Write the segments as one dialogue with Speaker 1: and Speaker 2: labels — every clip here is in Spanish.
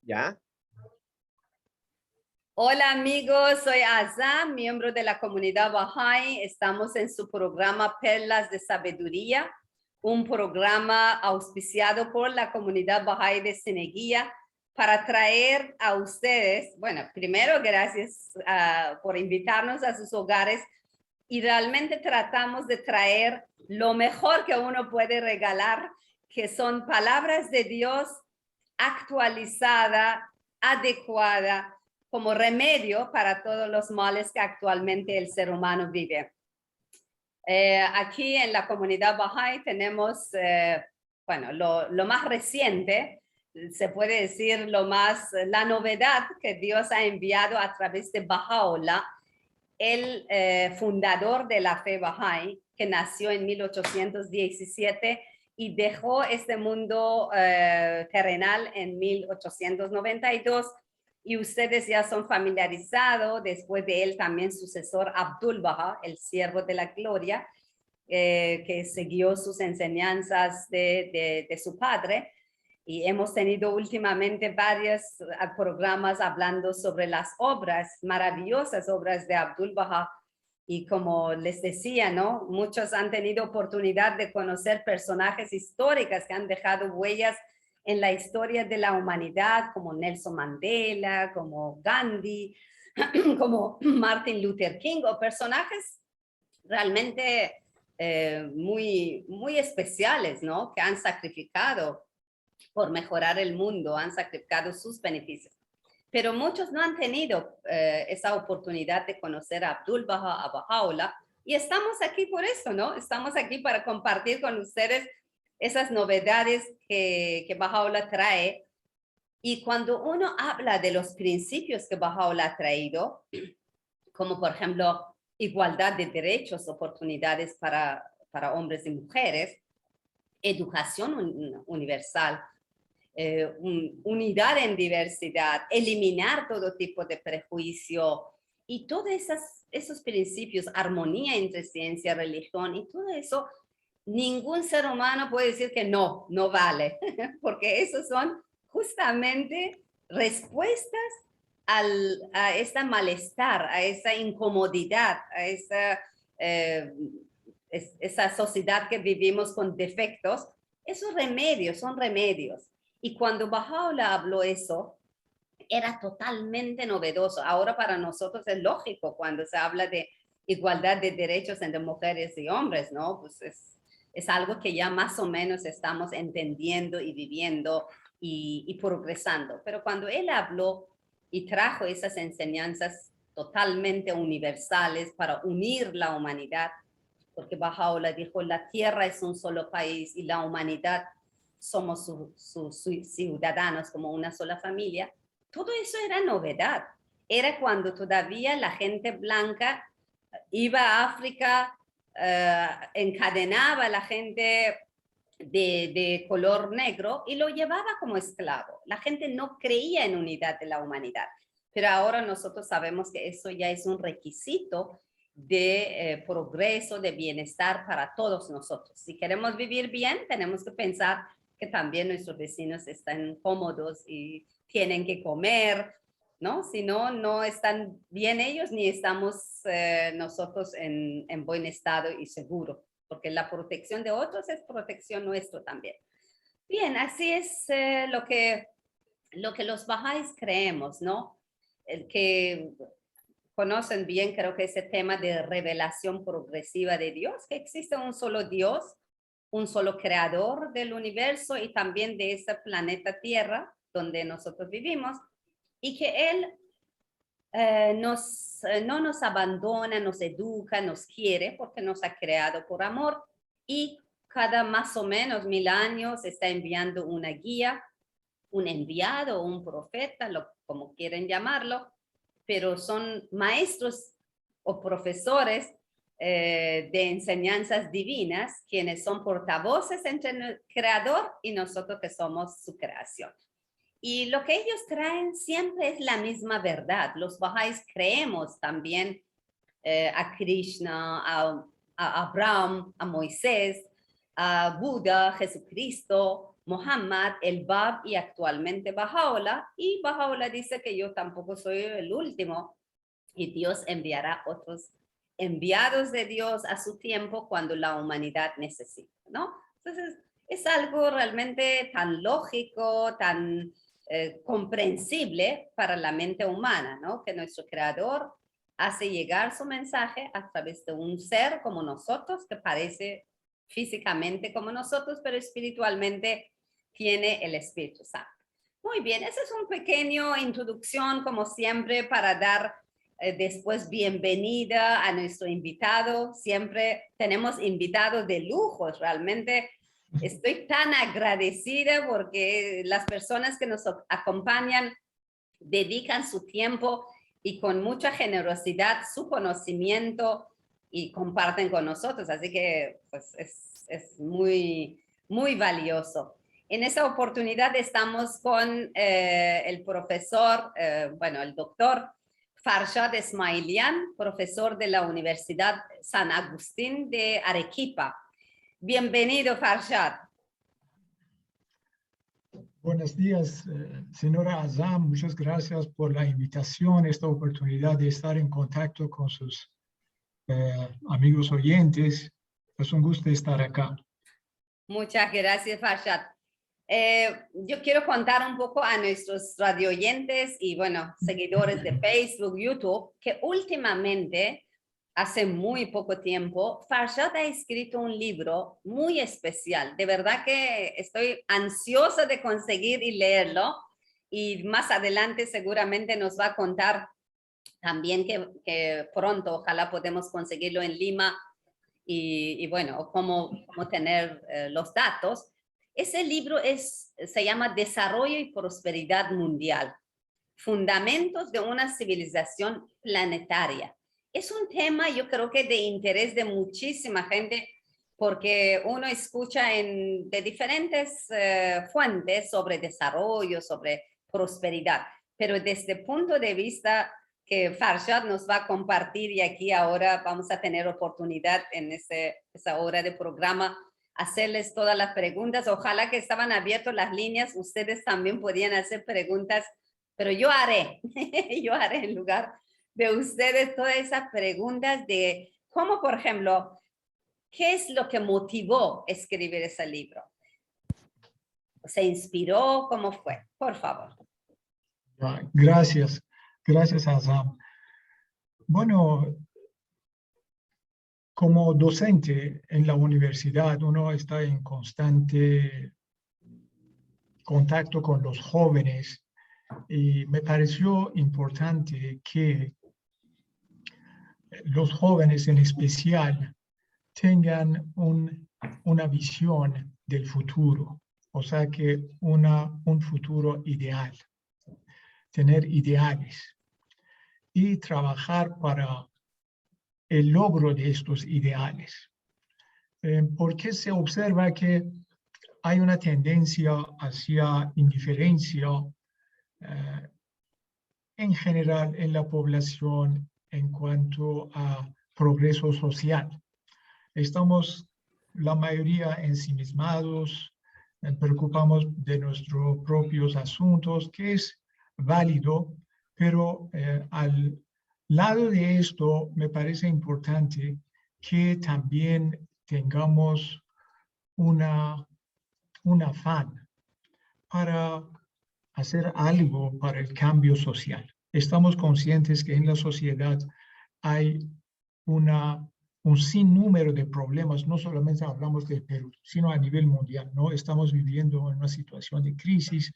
Speaker 1: ¿Ya?
Speaker 2: Hola amigos, soy Azam, miembro de la comunidad Bahá'í. Estamos en su programa Perlas de Sabiduría, un programa auspiciado por la comunidad Bahá'í de Seneguía para traer a ustedes, bueno, primero gracias por invitarnos a sus hogares y realmente tratamos de traer lo mejor que uno puede regalar, que son palabras de Dios actualizada, adecuada, como remedio para todos los males que actualmente el ser humano vive. Aquí en la comunidad Bahá'í tenemos, bueno, lo más reciente, se puede decir la novedad que Dios ha enviado a través de Baha'u'lláh, el fundador de la fe Bahá'í, que nació en 1817 y dejó este mundo terrenal en 1892. Y ustedes ya son familiarizados, después de él también sucesor Abdul-Bahá, el siervo de la gloria, que siguió sus enseñanzas de su padre. Y hemos tenido últimamente varios programas hablando sobre las obras, maravillosas obras de Abdul-Bahá. Y como les decía, ¿no? Muchos han tenido oportunidad de conocer personajes históricos que han dejado huellas en la historia de la humanidad, como Nelson Mandela, como Gandhi, como Martin Luther King, o personajes realmente muy especiales, ¿no? Que han sacrificado por mejorar el mundo, han sacrificado sus beneficios. Pero muchos no han tenido esa oportunidad de conocer a Abdul-Bahá, a Baha'u'lláh, y estamos aquí por eso, ¿no? Estamos aquí para compartir con ustedes esas novedades que Baha'u'lláh trae. Y cuando uno habla de los principios que Baha'u'lláh ha traído, como por ejemplo igualdad de derechos, oportunidades para hombres y mujeres, educación universal, unidad en diversidad, eliminar todo tipo de prejuicio y todos esos principios, armonía entre ciencia, religión y todo eso, ningún ser humano puede decir que no vale, porque esos son justamente respuestas a ese malestar, a esa incomodidad, a esa sociedad que vivimos con defectos. Esos remedios son remedios. Y cuando Baha'u'lláh habló eso, era totalmente novedoso. Ahora para nosotros es lógico cuando se habla de igualdad de derechos entre mujeres y hombres, ¿no? Pues es algo que ya más o menos estamos entendiendo y viviendo y progresando. Pero cuando él habló y trajo esas enseñanzas totalmente universales para unir la humanidad, porque Baha'u'lláh dijo, la tierra es un solo país y la humanidad somos sus ciudadanos como una sola familia. Todo eso era novedad. Era cuando todavía la gente blanca iba a África, encadenaba a la gente de color negro y lo llevaba como esclavo. La gente no creía en unidad de la humanidad. Pero ahora nosotros sabemos que eso ya es un requisito de progreso, de bienestar para todos nosotros. Si queremos vivir bien, tenemos que pensar que también nuestros vecinos están cómodos y tienen que comer, ¿no? Si no, no están bien ellos ni estamos nosotros en buen estado y seguro, porque la protección de otros es protección nuestra también. Bien, así es lo que los bahá'ís creemos, ¿no? El que conocen bien, creo que ese tema de revelación progresiva de Dios, que existe un solo Dios, un solo creador del universo y también de ese planeta Tierra donde nosotros vivimos, y que Él no nos abandona, nos educa, nos quiere porque nos ha creado por amor y cada más o menos 1000 años está enviando una guía, un enviado, un profeta, como quieren llamarlo, pero son maestros o profesores de enseñanzas divinas, quienes son portavoces entre el creador y nosotros que somos su creación. Y lo que ellos traen siempre es la misma verdad. Los bahá'ís creemos también a Krishna, a Abraham, a Moisés, a Buda, Jesucristo, Muhammad, el Bab y actualmente Baha'u'lláh. Y Baha'u'lláh dice que yo tampoco soy el último y Dios enviará otros enviados de Dios a su tiempo cuando la humanidad necesita, ¿no? Entonces, es algo realmente tan lógico, tan comprensible para la mente humana, ¿no? Que nuestro creador hace llegar su mensaje a través de un ser como nosotros, que parece físicamente como nosotros, pero espiritualmente tiene el Espíritu Santo. Muy bien, esa es una pequeña introducción, como siempre, para dar después bienvenida a nuestro invitado. Siempre tenemos invitados de lujo, realmente. Estoy tan agradecida porque las personas que nos acompañan dedican su tiempo y con mucha generosidad su conocimiento y comparten con nosotros. Así que pues, es muy, muy valioso. En esta oportunidad estamos con el profesor, el doctor Farshad Esmailian, profesor de la Universidad San Agustín de Arequipa. Bienvenido, Farshad.
Speaker 1: Buenos días, señora Azam. Muchas gracias por la invitación, esta oportunidad de estar en contacto con sus amigos oyentes. Es un gusto estar acá.
Speaker 2: Muchas gracias, Farshad. Yo quiero contar un poco a nuestros radioyentes y, seguidores de Facebook, YouTube, que últimamente, hace muy poco tiempo, Farshad ha escrito un libro muy especial. De verdad que estoy ansiosa de conseguir y leerlo. Y más adelante seguramente nos va a contar también que pronto, ojalá podemos conseguirlo en Lima y cómo tener los datos. Ese libro se llama Desarrollo y Prosperidad Mundial, Fundamentos de una Civilización Planetaria. Es un tema, yo creo que de interés de muchísima gente, porque uno escucha de diferentes fuentes sobre desarrollo, sobre prosperidad, pero desde el punto de vista que Farshad nos va a compartir, y aquí ahora vamos a tener oportunidad en esa hora de programa hacerles todas las preguntas. Ojalá que estaban abiertas las líneas, ustedes también podían hacer preguntas, pero yo haré en lugar de ustedes todas esas preguntas de cómo, por ejemplo, ¿qué es lo que motivó escribir ese libro? ¿Se inspiró? ¿Cómo fue? Por favor.
Speaker 1: Gracias, Azam. Bueno, como docente en la universidad, uno está en constante contacto con los jóvenes y me pareció importante que los jóvenes en especial tengan una visión del futuro, o sea que un futuro ideal, tener ideales y trabajar para el logro de estos ideales. Porque se observa que hay una tendencia hacia indiferencia en general en la población en cuanto a progreso social. Estamos la mayoría ensimismados, preocupamos de nuestros propios asuntos, que es válido, pero al lado de esto me parece importante que también tengamos un afán para hacer algo para el cambio social. Estamos conscientes que en la sociedad hay un sinnúmero de problemas, no solamente hablamos de Perú, sino a nivel mundial, ¿no? Estamos viviendo en una situación de crisis,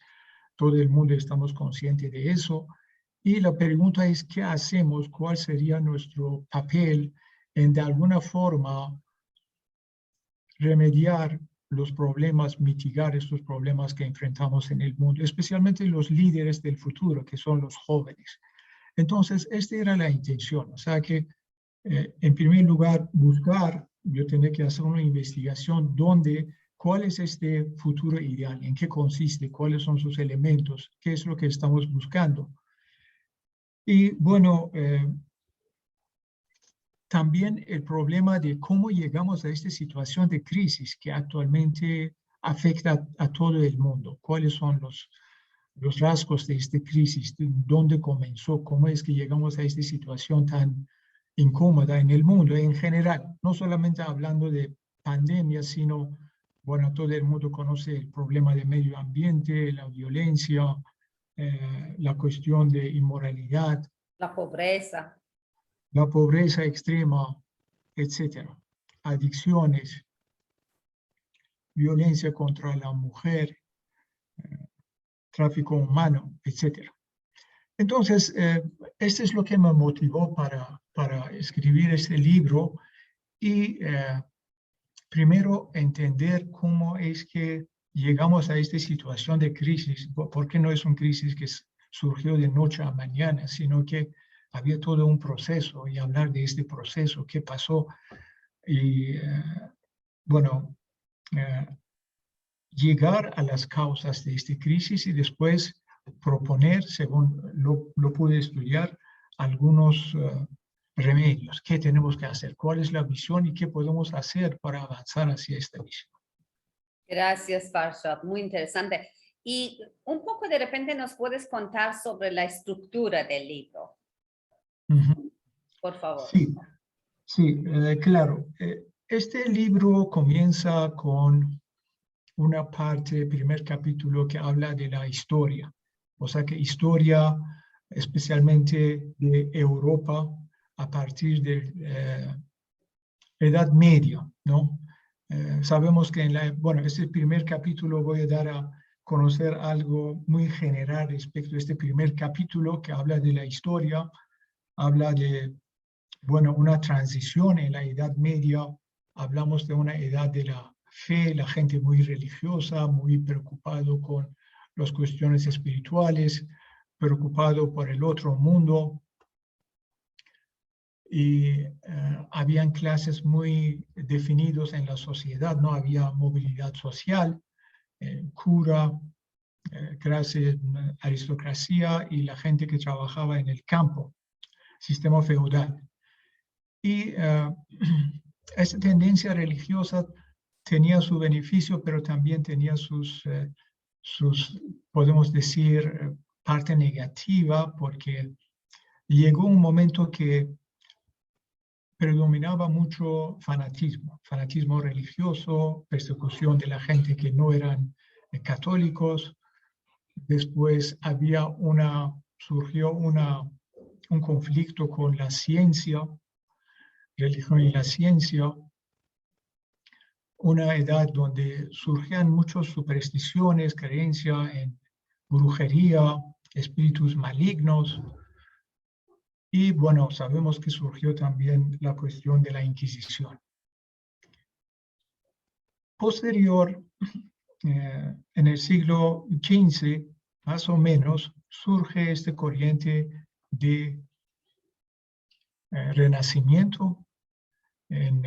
Speaker 1: todo el mundo estamos conscientes de eso, y la pregunta es, ¿qué hacemos? ¿Cuál sería nuestro papel en de alguna forma remediar los problemas, mitigar estos problemas que enfrentamos en el mundo, especialmente los líderes del futuro, que son los jóvenes? Entonces, esta era la intención, o sea que en primer lugar, yo tenía que hacer una investigación cuál es este futuro ideal, en qué consiste, cuáles son sus elementos, qué es lo que estamos buscando. Y bueno, también el problema de cómo llegamos a esta situación de crisis que actualmente afecta a todo el mundo. ¿Cuáles son los rasgos de esta crisis? ¿Dónde comenzó? ¿Cómo es que llegamos a esta situación tan incómoda en el mundo en general? No solamente hablando de pandemia, sino, bueno, todo el mundo conoce el problema del medio ambiente, la violencia, la cuestión de inmoralidad,
Speaker 2: La pobreza.
Speaker 1: la pobreza extrema, etcétera, adicciones, violencia contra la mujer, tráfico humano, etcétera. Entonces, esto es lo que me motivó para escribir este libro y primero entender cómo es que llegamos a esta situación de crisis, porque no es una crisis que surgió de noche a mañana, sino que había todo un proceso y hablar de este proceso, qué pasó y, bueno, llegar a las causas de esta crisis y después proponer, según lo pude estudiar, algunos remedios. ¿Qué tenemos que hacer? ¿Cuál es la visión y qué podemos hacer para avanzar hacia esta visión?
Speaker 2: Gracias, Farshad. Muy interesante. Y un poco de repente nos puedes contar sobre la estructura del libro, por favor.
Speaker 1: Sí, sí, claro. Este libro comienza con una parte, primer capítulo, que habla de la historia. O sea que historia especialmente de Europa a partir de Edad Media, ¿no? Sabemos que bueno, este primer capítulo voy a dar a conocer algo muy general respecto a este primer capítulo que habla de la historia, habla de, bueno, una transición en la Edad Media, hablamos de una edad de la fe, la gente muy religiosa, muy preocupado con las cuestiones espirituales, preocupado por el otro mundo. Y habían clases muy definidos en la sociedad, no había movilidad social, cura, clase, aristocracia y la gente que trabajaba en el campo, sistema feudal. Y esa tendencia religiosa tenía su beneficio, pero también tenía sus podemos decir, parte negativa, porque llegó un momento que predominaba mucho fanatismo religioso, persecución de la gente que no eran católicos. Después surgió un conflicto con la ciencia, religión y la ciencia, una edad donde surgían muchas supersticiones, creencias en brujería, espíritus malignos. Y bueno, sabemos que surgió también la cuestión de la Inquisición. Posterior, en el siglo XV, más o menos, surge esta corriente de renacimiento en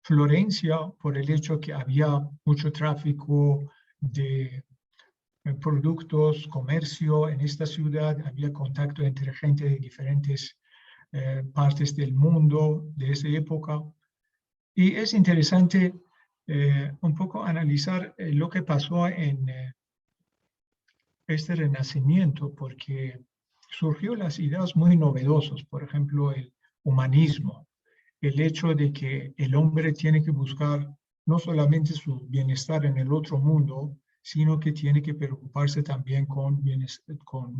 Speaker 1: Florencia por el hecho que había mucho tráfico de productos, comercio en esta ciudad, había contacto entre gente de diferentes partes del mundo de esa época. Y es interesante un poco analizar lo que pasó en este renacimiento, porque surgió las ideas muy novedosas, por ejemplo, el humanismo, el hecho de que el hombre tiene que buscar no solamente su bienestar en el otro mundo, sino que tiene que preocuparse también con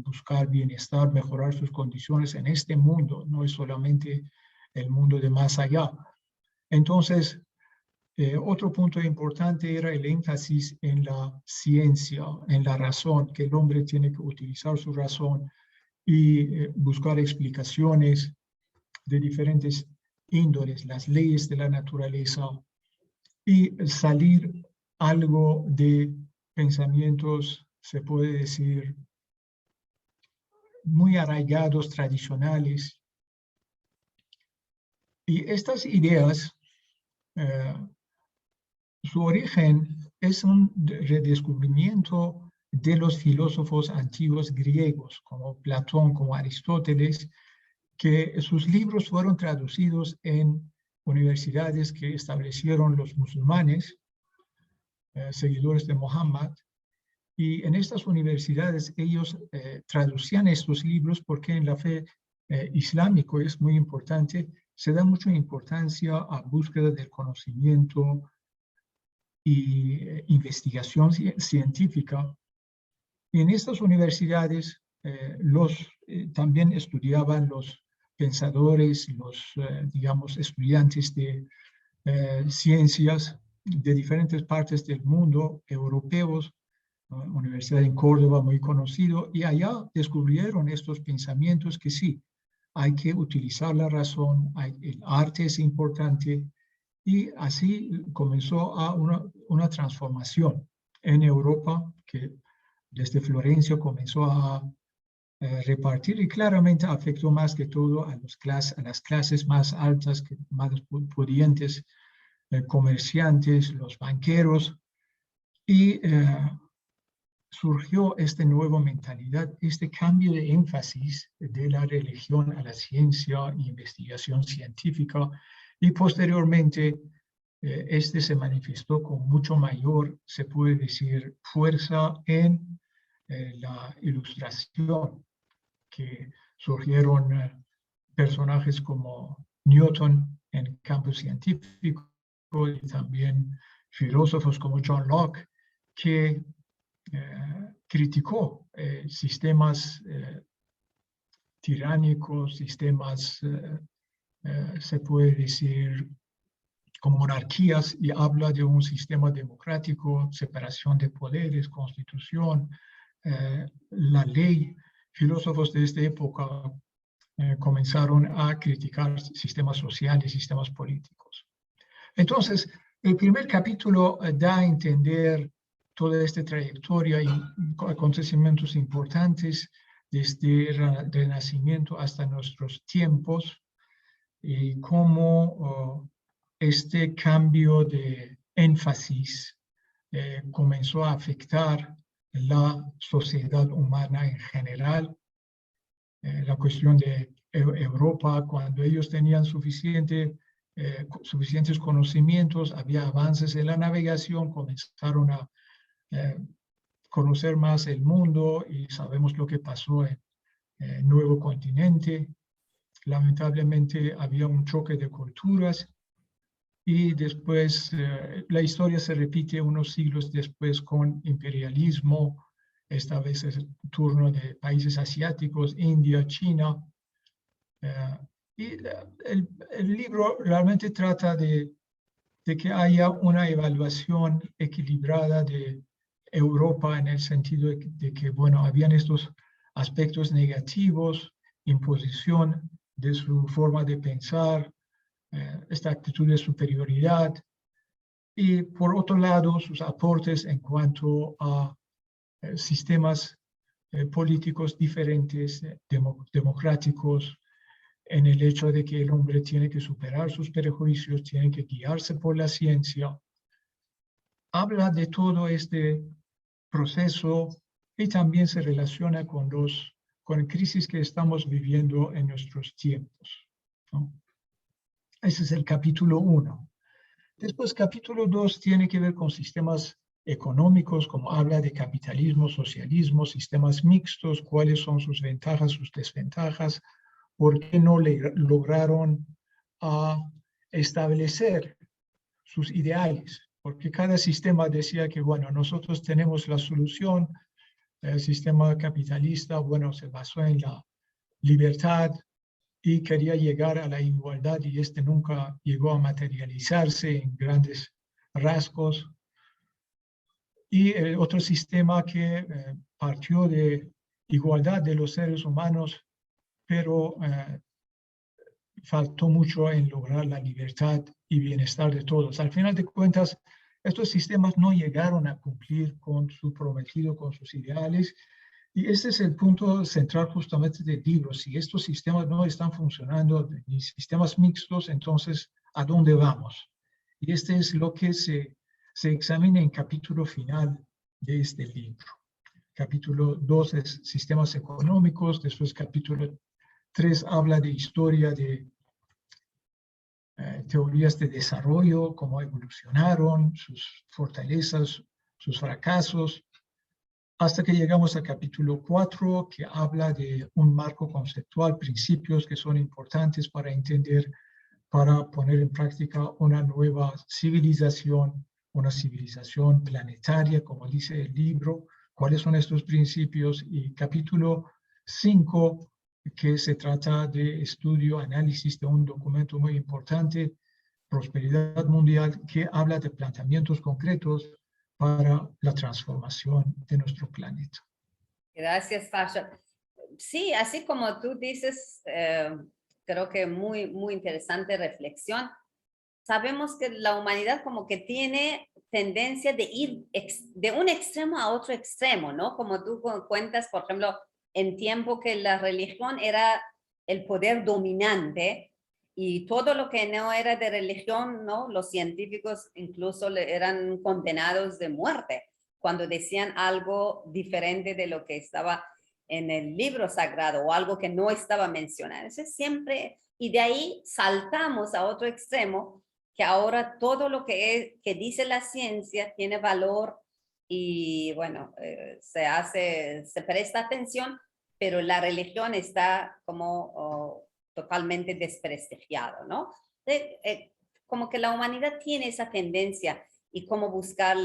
Speaker 1: buscar bienestar, mejorar sus condiciones en este mundo, no es solamente el mundo de más allá. Entonces, otro punto importante era el énfasis en la ciencia, en la razón, que el hombre tiene que utilizar su razón y buscar explicaciones de diferentes índoles, las leyes de la naturaleza, y salir algo de pensamientos, se puede decir, muy arraigados, tradicionales. Y estas ideas, su origen es un redescubrimiento de los filósofos antiguos griegos, como Platón, como Aristóteles, que sus libros fueron traducidos en universidades que establecieron los musulmanes, seguidores de Muhammad. Y en estas universidades ellos traducían estos libros porque en la fe islámica es muy importante, se da mucha importancia a búsqueda del conocimiento y investigación científica. Y en estas universidades también estudiaban los pensadores, digamos, estudiantes de ciencias de diferentes partes del mundo, europeos, Universidad en Córdoba, muy conocido, y allá descubrieron estos pensamientos que sí, hay que utilizar la razón, el arte es importante, y así comenzó una transformación en Europa que desde Florencia comenzó a repartir y claramente afectó más que todo a las clases más altas, más pudientes, comerciantes, los banqueros, y surgió esta nueva mentalidad, este cambio de énfasis de la religión a la ciencia e investigación científica, y posteriormente este se manifestó con mucho mayor, se puede decir, fuerza en la ilustración, que surgieron personajes como Newton en el campo científico y también filósofos como John Locke, que criticó sistemas tiránicos, sistemas, se puede decir, como monarquías, y habla de un sistema democrático, separación de poderes, constitución, la ley. Filósofos de esta época comenzaron a criticar sistemas sociales, sistemas políticos. Entonces, el primer capítulo da a entender toda esta trayectoria y acontecimientos importantes desde el Renacimiento hasta nuestros tiempos, y cómo este cambio de énfasis comenzó a afectar la sociedad humana en general. La cuestión de Europa, cuando ellos tenían suficientes conocimientos, había avances en la navegación, comenzaron a conocer más el mundo, y sabemos lo que pasó en el nuevo continente. Lamentablemente había un choque de culturas, y después la historia se repite unos siglos después con imperialismo. Esta vez es el turno de países asiáticos, India, China. Y el libro realmente trata de que haya una evaluación equilibrada de Europa, en el sentido de que, bueno, habían estos aspectos negativos, imposición de su forma de pensar, esta actitud de superioridad, y por otro lado sus aportes en cuanto a sistemas políticos diferentes, democráticos, en el hecho de que el hombre tiene que superar sus prejuicios, tiene que guiarse por la ciencia. Habla de todo este proceso y también se relaciona con la crisis que estamos viviendo en nuestros tiempos, ¿no? Ese es el capítulo 1. Después, capítulo 2 tiene que ver con sistemas económicos, como habla de capitalismo, socialismo, sistemas mixtos, cuáles son sus ventajas, sus desventajas, por qué no lograron establecer sus ideales, porque cada sistema decía que, bueno, nosotros tenemos la solución. El sistema capitalista, bueno, se basó en la libertad y quería llegar a la igualdad, y este nunca llegó a materializarse en grandes rasgos. Y el otro sistema que partió de igualdad de los seres humanos, pero faltó mucho en lograr la libertad y bienestar de todos. Al final de cuentas, estos sistemas no llegaron a cumplir con su prometido, con sus ideales, y este es el punto central justamente del libro. Si estos sistemas no están funcionando, ni sistemas mixtos, entonces, ¿a dónde vamos? Y este es lo que se examina en capítulo final de este libro. Capítulo 2 es sistemas económicos, después capítulo 3 habla de historia teorías de desarrollo, cómo evolucionaron, sus fortalezas, sus fracasos, hasta que llegamos al capítulo 4, que habla de un marco conceptual, principios que son importantes para entender, para poner en práctica una nueva civilización, una civilización planetaria, como dice el libro, cuáles son estos principios, y capítulo 5, que se trata de estudio, análisis de un documento muy importante, Prosperidad Mundial, que habla de planteamientos concretos para la transformación de nuestro planeta.
Speaker 2: Gracias, Fasha. Sí, así como tú dices, creo que muy interesante reflexión. Sabemos que la humanidad como que tiene tendencia de ir de un extremo a otro extremo, ¿no? Como tú cuentas, por ejemplo, en tiempo que la religión era el poder dominante y todo lo que no era de religión, ¿no? Los científicos incluso eran condenados de muerte cuando decían algo diferente de lo que estaba en el libro sagrado o algo que no estaba mencionado. Eso es siempre, y de ahí saltamos a otro extremo, que ahora todo lo que dice la ciencia tiene valor y bueno, se presta atención, pero la religión está como totalmente desprestigiado, ¿no? Como que la humanidad tiene esa tendencia y cómo buscar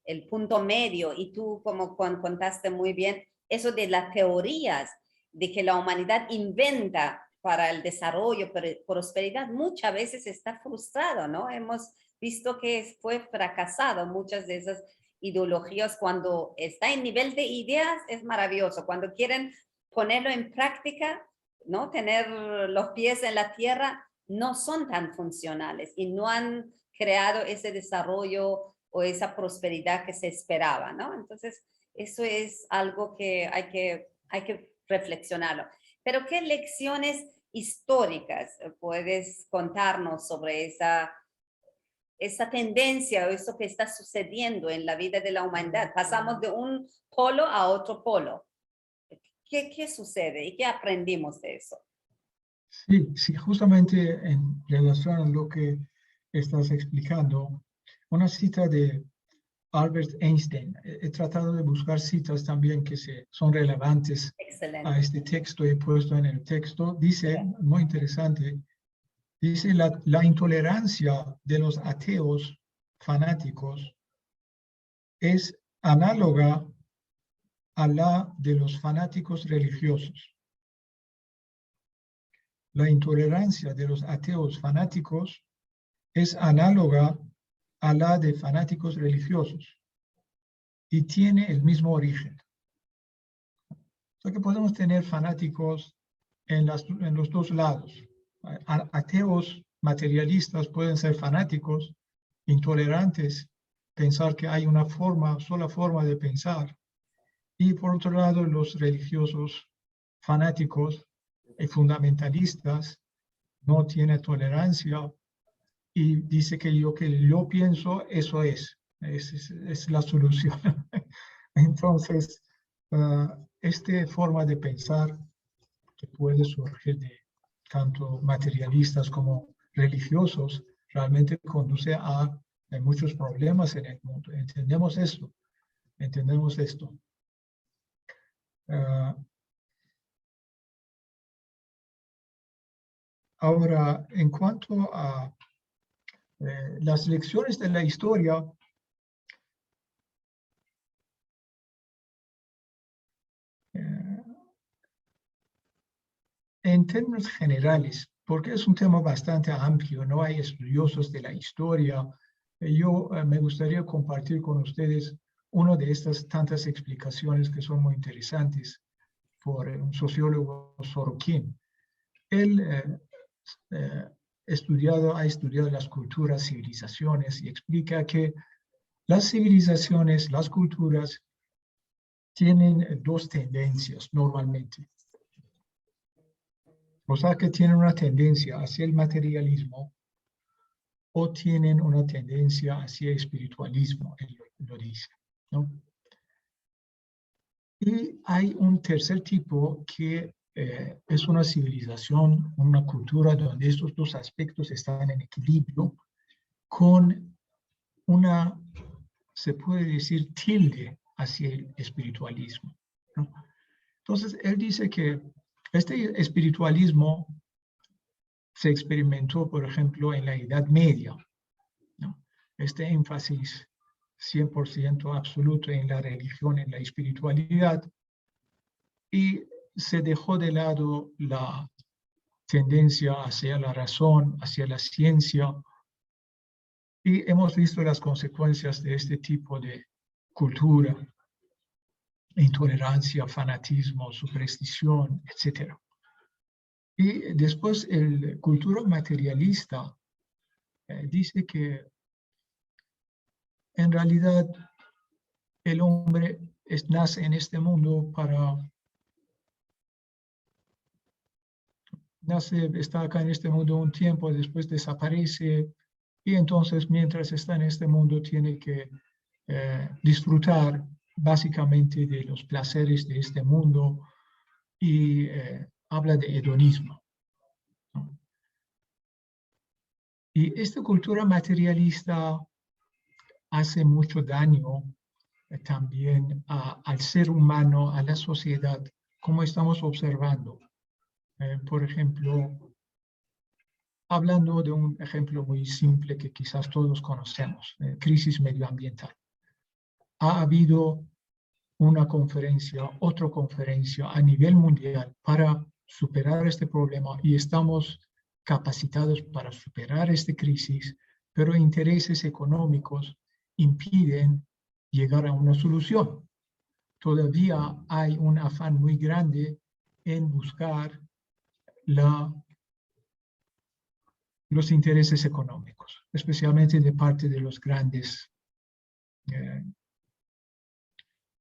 Speaker 2: el punto medio, y tú como contaste muy bien, eso de las teorías, de que la humanidad inventa para el desarrollo, prosperidad, muchas veces está frustrado, ¿no? Hemos visto que fue fracasado muchas de esas ideologías. Cuando está en nivel de ideas es maravilloso, cuando quieren ponerlo en práctica, ¿no? Tener los pies en la tierra, no son tan funcionales y no han creado ese desarrollo o esa prosperidad que se esperaba, ¿no? Entonces, eso es algo que hay que reflexionarlo. Pero ¿qué lecciones históricas puedes contarnos sobre esa tendencia o eso que está sucediendo en la vida de la humanidad? Pasamos de un polo a otro polo. ¿Qué sucede y qué aprendimos de eso?
Speaker 1: Sí, justamente en relación a lo que estás explicando, una cita de Albert Einstein. He tratado de buscar citas también que son relevantes
Speaker 2: Excelente.
Speaker 1: a este texto, he puesto en el texto. Dice, muy interesante, dice la intolerancia de los ateos fanáticos es análoga a la de los fanáticos religiosos. La intolerancia de los ateos fanáticos es análoga a la de fanáticos religiosos y tiene el mismo origen. O sea que podemos tener fanáticos en los dos lados. Ateos materialistas pueden ser fanáticos, intolerantes, pensar que hay una sola forma de pensar. Y por otro lado, los religiosos fanáticos y fundamentalistas no tienen tolerancia y dice que lo que yo pienso, eso es la solución. Entonces, esta forma de pensar que puede surgir de tanto materialistas como religiosos realmente conduce a muchos problemas en el mundo. Entendemos esto. Ahora, en cuanto a las lecciones de la historia, en términos generales, porque es un tema bastante amplio, no hay estudiosos de la historia, yo me gustaría compartir con ustedes una de estas tantas explicaciones que son muy interesantes por un sociólogo Sorokin. Él ha estudiado las culturas, civilizaciones, y explica que las civilizaciones, las culturas, tienen dos tendencias normalmente. O sea que tienen una tendencia hacia el materialismo o tienen una tendencia hacia el espiritualismo, él lo dice, ¿no? Y hay un tercer tipo que es una civilización, una cultura donde estos dos aspectos están en equilibrio con una, se puede decir, tilde hacia el espiritualismo, ¿no? Entonces, él dice que este espiritualismo se experimentó, por ejemplo, en la Edad Media, ¿no? Este énfasis 100% absoluto en la religión, en la espiritualidad, y se dejó de lado la tendencia hacia la razón, hacia la ciencia, y hemos visto las consecuencias de este tipo de cultura: intolerancia, fanatismo, superstición, etc. Y después el cultura materialista dice que en realidad el hombre nace en este mundo está acá en este mundo un tiempo, después desaparece, y entonces mientras está en este mundo tiene que disfrutar básicamente de los placeres de este mundo, y habla de hedonismo, ¿no? Y esta cultura materialista hace mucho daño también al ser humano, a la sociedad, como estamos observando. Por ejemplo, hablando de un ejemplo muy simple que quizás todos conocemos, crisis medioambiental. Ha habido una conferencia, otra conferencia a nivel mundial para superar este problema, y estamos capacitados para superar esta crisis, pero intereses económicos impiden llegar a una solución. Todavía hay un afán muy grande en buscar los intereses económicos, especialmente de parte de los grandes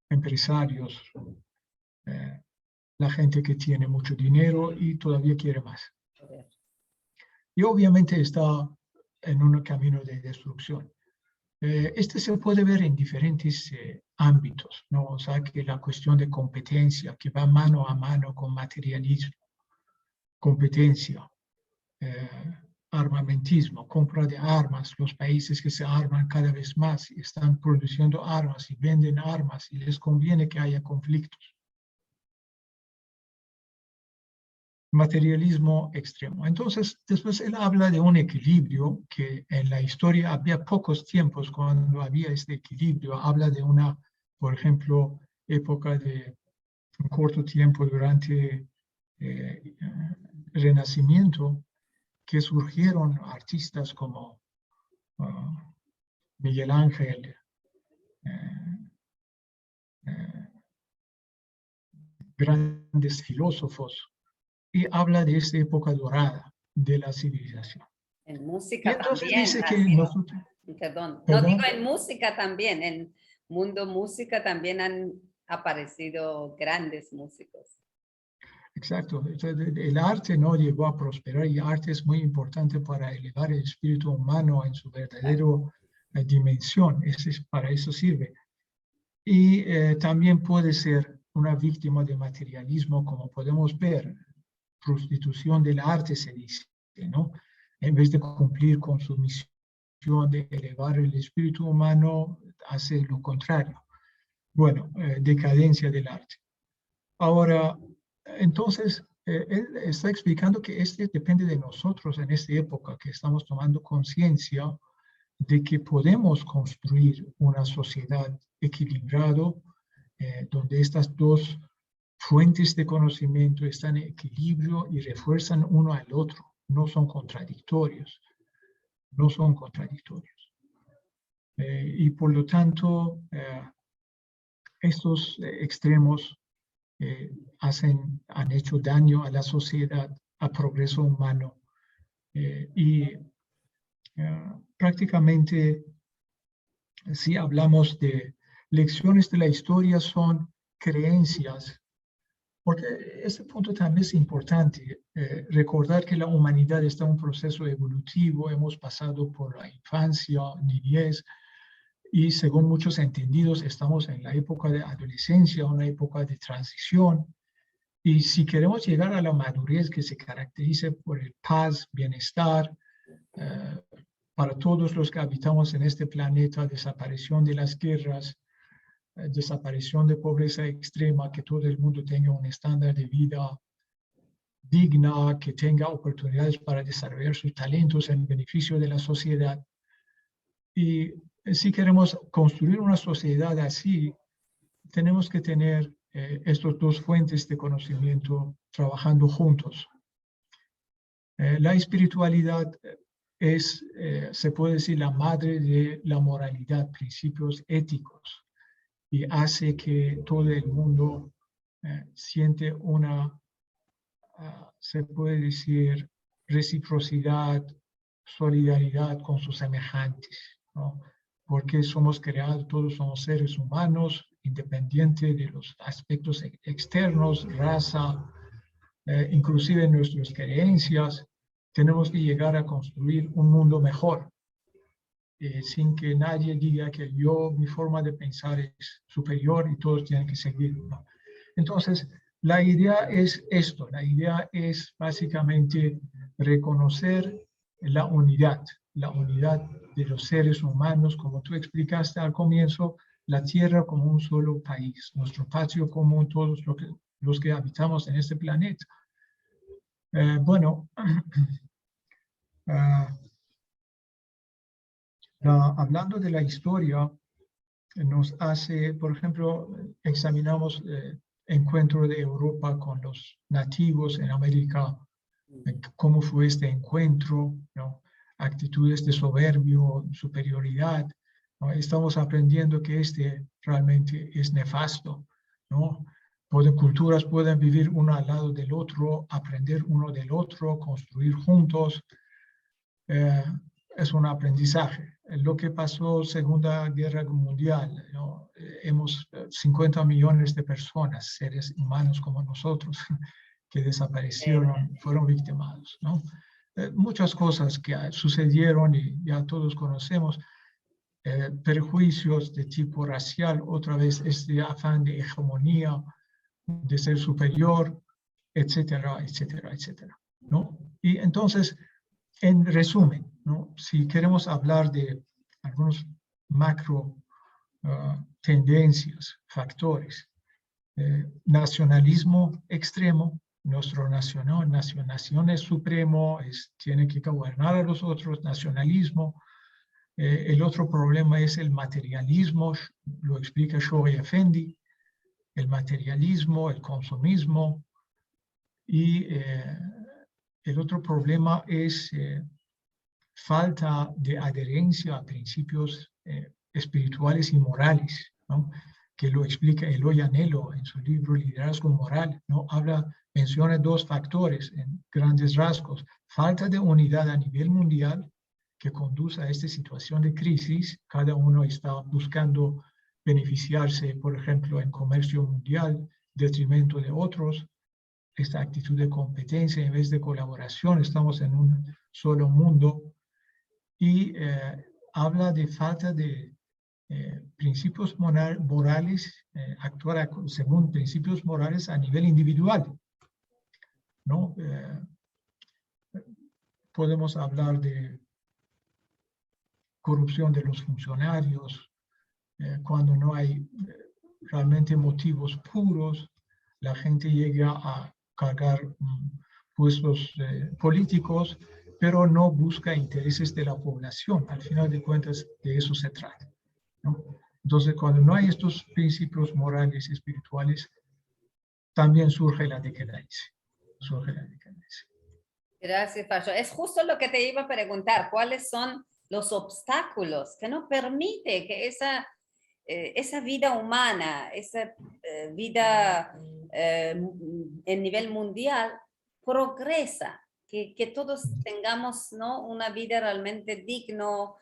Speaker 1: empresarios, la gente que tiene mucho dinero y todavía quiere más. Y obviamente está en un camino de destrucción. Este se puede ver en diferentes ámbitos, ¿no? O sea, que la cuestión de competencia, que va mano a mano con materialismo, competencia, armamentismo, compra de armas, los países que se arman cada vez más y están produciendo armas y venden armas y les conviene que haya conflictos. Materialismo extremo. Entonces, después él habla de un equilibrio que en la historia había pocos tiempos cuando había este equilibrio. Habla de una, por ejemplo, época de un corto tiempo durante el Renacimiento, que surgieron artistas como Miguel Ángel, grandes filósofos, y habla de esta época dorada de la civilización.
Speaker 2: En
Speaker 1: Y
Speaker 2: música
Speaker 1: entonces
Speaker 2: también
Speaker 1: dice
Speaker 2: ha
Speaker 1: que
Speaker 2: sido.
Speaker 1: nosotros...
Speaker 2: Perdón, no
Speaker 1: ¿Perdón?
Speaker 2: digo en música también, en mundo música también han aparecido grandes músicos.
Speaker 1: Exacto. Entonces, el arte no llegó a prosperar, y el arte es muy importante para elevar el espíritu humano en su verdadera dimensión. Para eso sirve. Y también puede ser una víctima de materialismo, como podemos ver. Prostitución del arte, se dice, ¿no? En vez de cumplir con su misión de elevar el espíritu humano, hace lo contrario. Bueno, decadencia del arte. Ahora, entonces, él está explicando que depende de nosotros en esta época, que estamos tomando conciencia de que podemos construir una sociedad equilibrada, donde estas dos fuentes de conocimiento están en equilibrio y refuerzan uno al otro, no son contradictorios, no son contradictorios. Y por lo tanto, estos extremos han hecho daño a la sociedad, al progreso humano, y prácticamente, si hablamos de lecciones de la historia, son creencias, porque ese punto también es importante, recordar que la humanidad está en un proceso evolutivo. Hemos pasado por la infancia, niñez, y según muchos entendidos estamos en la época de adolescencia, una época de transición, Y si queremos llegar a la madurez que se caracterice por el paz, bienestar, para todos los que habitamos en este planeta, desaparición de las guerras, desaparición de pobreza extrema, que todo el mundo tenga un estándar de vida digna, que tenga oportunidades para desarrollar sus talentos en beneficio de la sociedad. Y si queremos construir una sociedad así, tenemos que tener estas dos fuentes de conocimiento trabajando juntos. La espiritualidad es, se puede decir, la madre de la moralidad, principios éticos, y hace que todo el mundo siente una, se puede decir, reciprocidad, solidaridad con sus semejantes, ¿no? Porque somos creados, todos somos seres humanos, independiente de los aspectos externos, raza, inclusive nuestras creencias. Tenemos que llegar a construir un mundo mejor, sin que nadie diga que mi forma de pensar es superior y todos tienen que seguir, ¿no? Entonces, la idea es esto, la idea es básicamente reconocer la unidad de los seres humanos, como tú explicaste al comienzo, la Tierra como un solo país, nuestro patio común, todos los que habitamos en este planeta. Bueno, hablando de la historia, nos hace, por ejemplo, examinamos encuentro de Europa con los nativos en América, cómo fue este encuentro, ¿no? Actitudes de soberbio, superioridad, ¿no? Estamos aprendiendo que este realmente es nefasto, ¿no? Culturas pueden vivir uno al lado del otro, aprender uno del otro, construir juntos. Es un aprendizaje. Lo que pasó Segunda Guerra Mundial, ¿no? 50 millones de personas, seres humanos como nosotros, que desaparecieron, fueron victimados, ¿no? Muchas cosas que sucedieron y ya todos conocemos, perjuicios de tipo racial, otra vez este afán de hegemonía, de ser superior, etcétera, etcétera, etcétera, ¿no? Y entonces, en resumen, ¿no? Si queremos hablar de algunos macro tendencias, factores, nacionalismo extremo, nuestro nación es supremo, tiene que gobernar a los otros, nacionalismo. El otro problema es el materialismo, lo explica Shoei Effendi, el materialismo, el consumismo, y el otro problema es falta de adherencia a principios espirituales y morales, ¿no? Que lo explica Eloy Anello en su libro Liderazgo Moral, ¿no? Menciona dos factores en grandes rasgos: falta de unidad a nivel mundial que conduce a esta situación de crisis. Cada uno está buscando beneficiarse, por ejemplo, en comercio mundial, detrimento de otros. Esta actitud de competencia en vez de colaboración, estamos en un solo mundo. Y habla de falta de principios morales, actuar según principios morales a nivel individual, ¿no? Podemos hablar de corrupción de los funcionarios, cuando no hay realmente motivos puros, la gente llega a cargar puestos políticos, pero no busca intereses de la población. Al final de cuentas, de eso se trata, ¿no? Entonces, cuando no hay estos principios morales y espirituales, también surge la decadencia.
Speaker 2: Gracias, Pacho. Es justo lo que te iba a preguntar. ¿Cuáles son los obstáculos que no permite que esa vida humana, esa vida en nivel mundial progresa? Que todos tengamos, ¿no?, una vida realmente digno,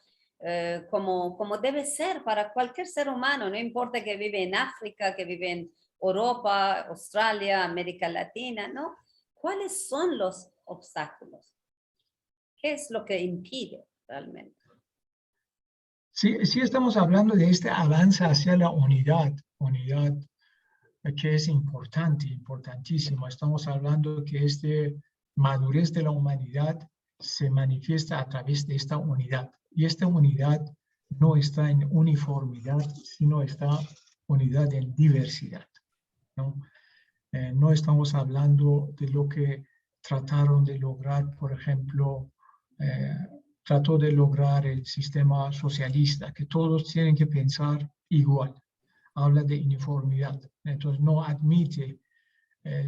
Speaker 2: como debe ser para cualquier ser humano, no importa que vive en África, que vive en Europa, Australia, América Latina, ¿no? ¿Cuáles son los obstáculos? ¿Qué es lo que impide realmente?
Speaker 1: Sí, sí estamos hablando de este avance hacia la unidad que es importante, importantísimo. Estamos hablando que esta madurez de la humanidad se manifiesta a través de esta unidad. Y esta unidad no está en uniformidad, sino está unidad en diversidad, ¿no? No estamos hablando de lo que trataron de lograr, por ejemplo, trató de lograr el sistema socialista, que todos tienen que pensar igual. Habla de uniformidad, entonces no admite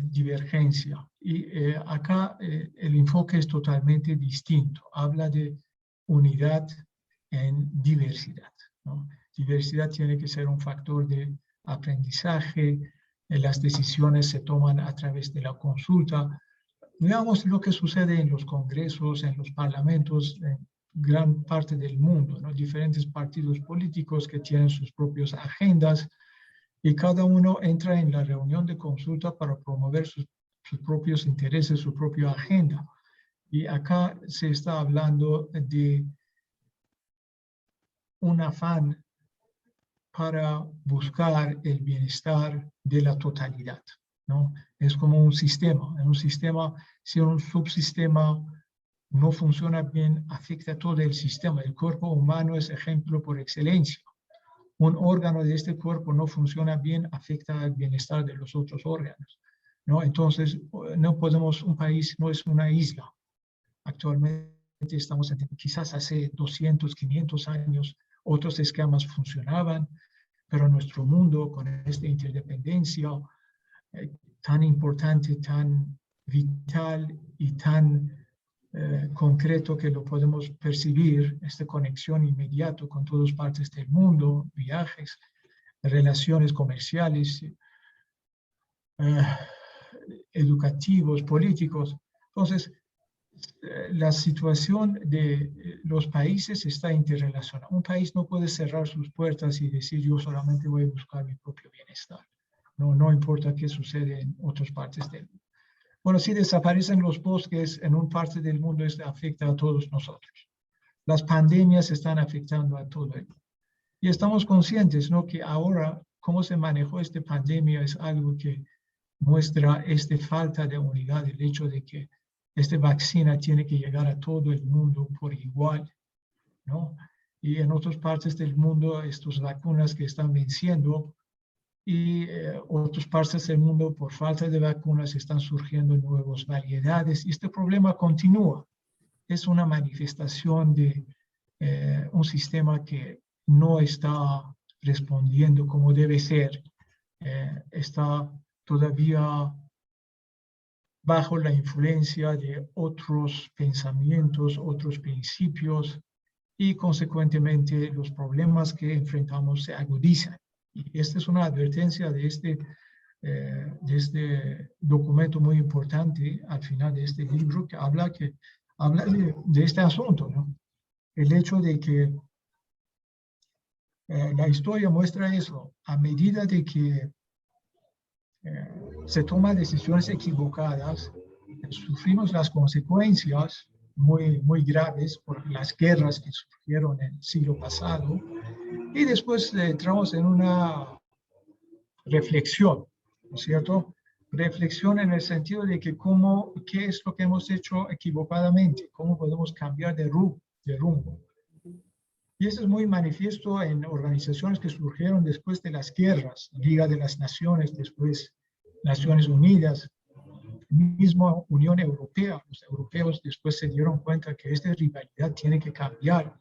Speaker 1: divergencia. Y acá el enfoque es totalmente distinto. Habla de unidad en diversidad, ¿no? Diversidad tiene que ser un factor de aprendizaje, las decisiones se toman a través de la consulta. Veamos lo que sucede en los congresos, en los parlamentos, en gran parte del mundo, ¿no? Diferentes partidos políticos que tienen sus propias agendas y cada uno entra en la reunión de consulta para promover sus propios intereses, su propia agenda. Y acá se está hablando de un afán para buscar el bienestar de la totalidad, ¿no? Es como un sistema. En un sistema, si un subsistema no funciona bien, afecta a todo el sistema. El cuerpo humano es ejemplo por excelencia. Un órgano de este cuerpo no funciona bien, afecta al bienestar de los otros órganos, ¿no? Entonces, no podemos, un país no es una isla. Actualmente estamos, quizás hace 200, 500 años, otros esquemas funcionaban, pero nuestro mundo, con esta interdependencia tan importante, tan vital y tan concreto que lo podemos percibir, esta conexión inmediata con todas partes del mundo, viajes, relaciones comerciales, educativos, políticos. Entonces, la situación de los países está interrelacionada. Un país no puede cerrar sus puertas y decir yo solamente voy a buscar mi propio bienestar. No importa qué sucede en otras partes del mundo. Bueno, si desaparecen los bosques en una parte del mundo, esto afecta a todos nosotros. Las pandemias están afectando a todo el mundo. Y estamos conscientes, ¿no?, que ahora cómo se manejó esta pandemia es algo que muestra esta falta de unidad, el hecho de que esta vacuna tiene que llegar a todo el mundo por igual, ¿no? Y en otras partes del mundo, estas vacunas que están venciendo y otras partes del mundo, por falta de vacunas, están surgiendo nuevas variedades y este problema continúa. Es una manifestación de un sistema que no está respondiendo como debe ser, está todavía bajo la influencia de otros pensamientos, otros principios y consecuentemente los problemas que enfrentamos se agudizan. Y esta es una advertencia de este documento muy importante al final de este libro que habla de este asunto, ¿no? El hecho de que la historia muestra eso, a medida de que se toman decisiones equivocadas, sufrimos las consecuencias muy graves por las guerras que surgieron en el siglo pasado y después entramos en una reflexión, ¿no es cierto? Reflexión en el sentido de que qué es lo que hemos hecho equivocadamente, cómo podemos cambiar de rumbo. Y eso es muy manifiesto en organizaciones que surgieron después de las guerras, Liga de las Naciones, después Naciones Unidas, mismo Unión Europea. Los europeos después se dieron cuenta que esta rivalidad tiene que cambiar,